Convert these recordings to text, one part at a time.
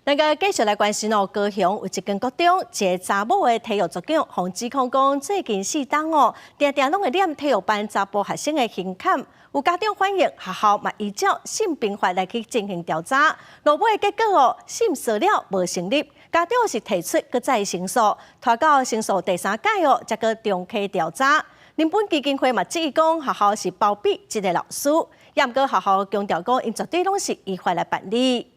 咱个继续来关心高雄有一间高中，一个查某的体育组长，互指控讲最近4档常常拢会念体育班查甫学生的胸坎。有家长反映，学校嘛依照性平法来去进行调查，落尾的结果性骚扰无成立，家长是提出搁再申诉，拖到申诉第3届才搁重启调查。人本基金会嘛质疑讲学校是包庇一个老师，也毋过学校强调讲，因绝对拢是依法来办理。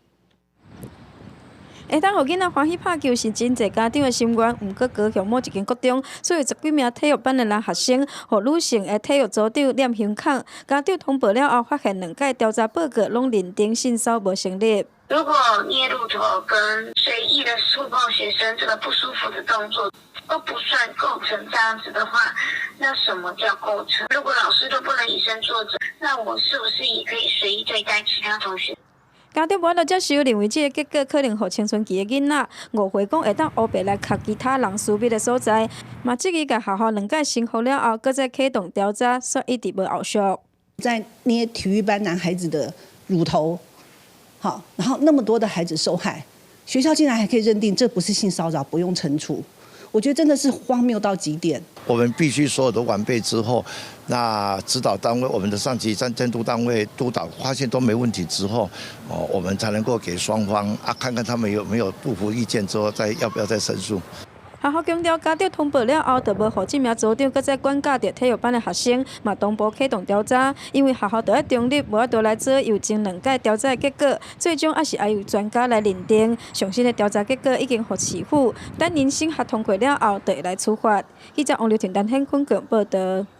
下当互囡仔欢喜拍球是真侪家长的心愿，毋过高雄某一间国中，所以10几名体育班的男学生，互女性的体育组长念胸坎，家长通报了后，发现2届调查报告拢认定性骚无成立。如果捏乳头跟随意的触碰学生这个不舒服的动作都不算构成这样子的话，那什么叫构成？如果老师都不能以身作则，那我是不是也可以随意对待其他同学？家长无法度接受，认为这个结果可能互青春期的囡仔误会讲会当乌白来卡其他人私密的所在，嘛质疑甲学校2届申复了后，搁再启动调查，却一直无后续。在捏体育班男孩子的乳头，好，然后那么多的孩子受害，学校竟然还可以认定这不是性骚扰，不用惩处。我觉得真的是荒谬到极点。我们必须所有的完备之后，那指导单位、我们的上级监督单位督导发现都没问题之后，我们才能够给双方看看他们有没有不符意见之后，要不要再申诉。学校强调，家长通报了后，就无互这名组长搁再管教着体育班的学生，嘛同步启动调查。因为学校就要中立，无法度来左右前2届调查的结果，最终还是要由专家来认定。上新的调查结果已经予市府，等因审核通过了后，就会来处罚。记者王刘婷、陈hen坤报道。